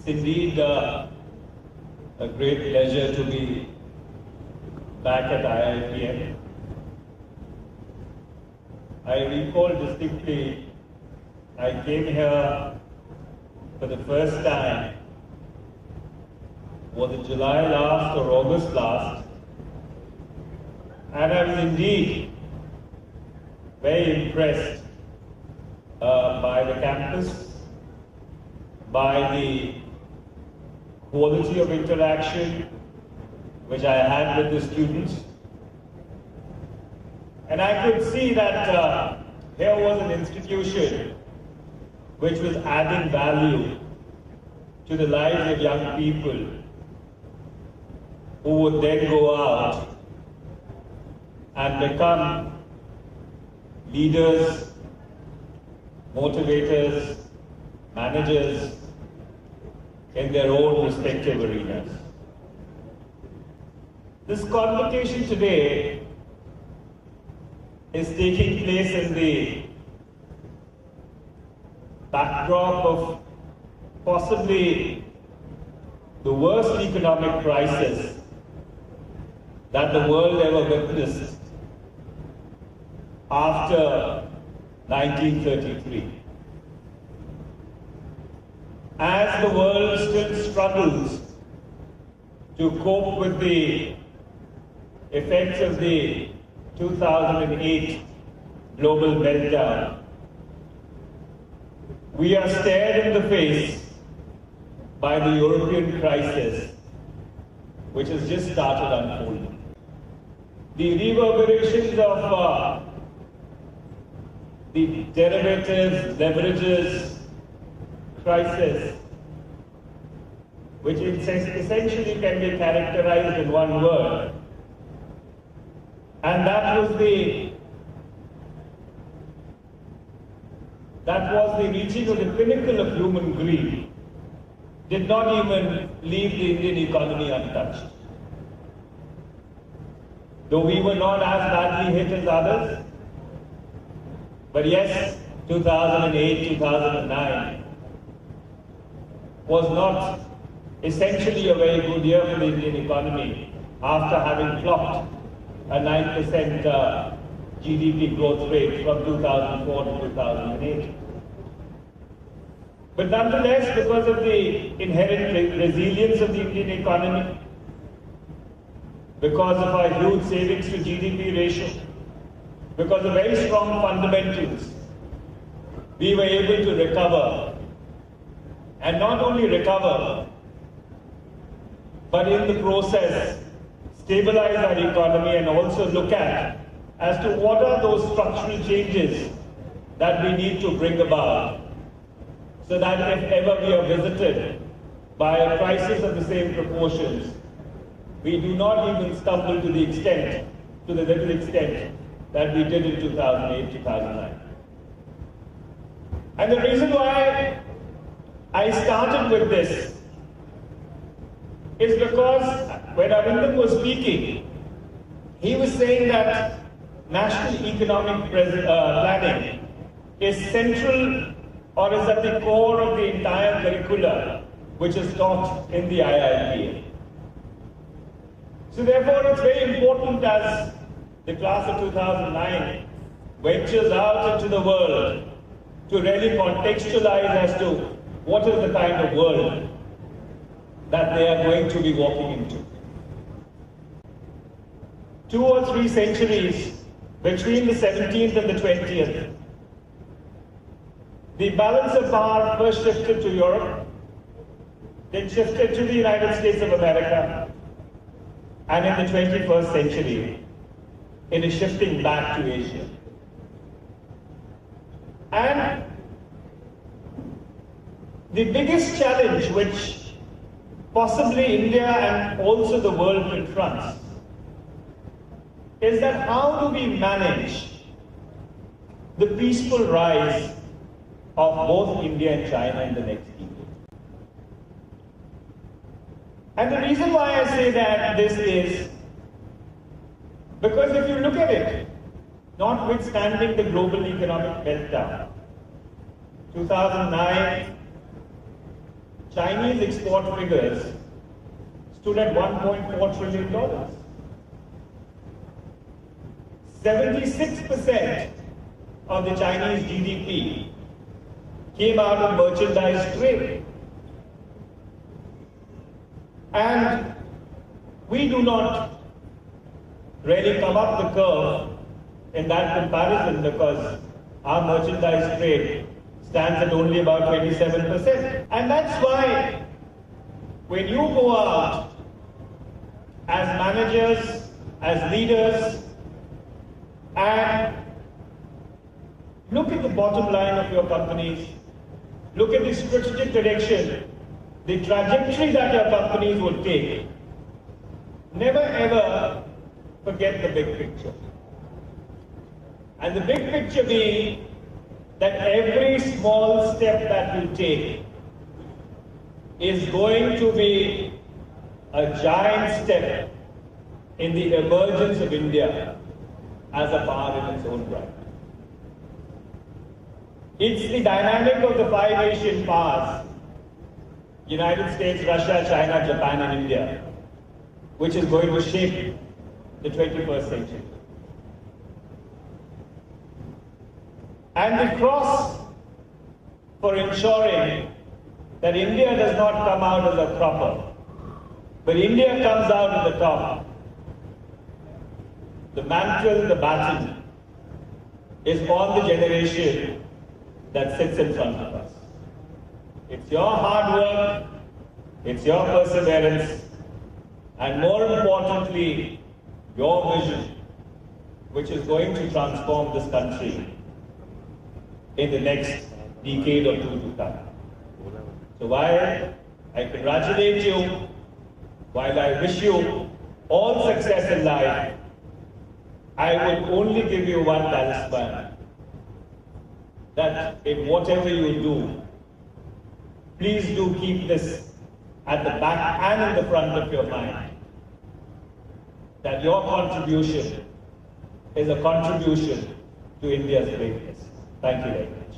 It's indeed a great pleasure to be back at IIPM. I recall distinctly, I came here for the first time, was it July last or August last, and I was indeed very impressed by the campus, by the quality of interaction which I had with the students. And I could see that here was an institution which was adding value to the lives of young people who would then go out and become leaders, motivators, managers in their own respective arenas. This convocation today is taking place in the backdrop of possibly the worst economic crisis that the world ever witnessed after 1933. As the world still struggles to cope with the effects of the 2008 global meltdown, we are stared in the face by the European crisis, which has just started unfolding. The reverberations of the derivatives, leverages crisis, which essentially can be characterized in one word, and that was the reaching of the pinnacle of human greed, did not even leave the Indian economy untouched. Though we were not as badly hit as others, but yes, 2008, 2009 was not essentially a very good year for the Indian economy after having clocked a 9% GDP growth rate from 2004 to 2008. But nonetheless, because of the inherent resilience of the Indian economy, because of our huge savings to GDP ratio, because of very strong fundamentals, we were able to recover. And not only recover, but in the process, stabilize our economy and also look at as to what are those structural changes that we need to bring about, so that if ever we are visited by a crisis of the same proportions, we do not even stumble to the little extent that we did in 2008, 2009. And the reason why I started with this is because when Arvind was speaking, he was saying that national economic planning is central or is at the core of the entire curricula which is taught in the IIPM. So therefore, it's very important as the class of 2009 ventures out into the world to really contextualize as to what is the kind of world that they are going to be walking into. 2 or 3 centuries between the 17th and the 20th, the balance of power first shifted to Europe, then shifted to the United States of America, and in the 21st century, it is shifting back to Asia. And the biggest challenge which possibly India and also the world confronts is that how do we manage the peaceful rise of both India and China in the next decade? And the reason why I say that this is because if you look at it, notwithstanding the global economic meltdown, 2009, Chinese export figures stood at $1.4 trillion. 76% of the Chinese GDP came out of merchandise trade. And we do not really come up the curve in that comparison because our merchandise trade stands at only about 27%. And that's why when you go out as managers, as leaders, and look at the bottom line of your companies, look at the strategic direction, the trajectory that your companies will take, never ever forget the big picture. And the big picture being that every small step that you take is going to be a giant step in the emergence of India as a power in its own right. It's the dynamic of the five Asian powers, United States, Russia, China, Japan, and India, which is going to shape the 21st century. And the cross for ensuring that India does not come out as a cropper, but India comes out at the top. The mantle, the baton, is on the generation that sits in front of us. It's your hard work, it's your perseverance, and more importantly, your vision, which is going to transform this country in the next decade or two to come. So while I congratulate you, while I wish you all success in life, I would only give you one talisman, that in whatever you do, please do keep this at the back and in the front of your mind, that your contribution is a contribution to India's greatness. Thank you very much.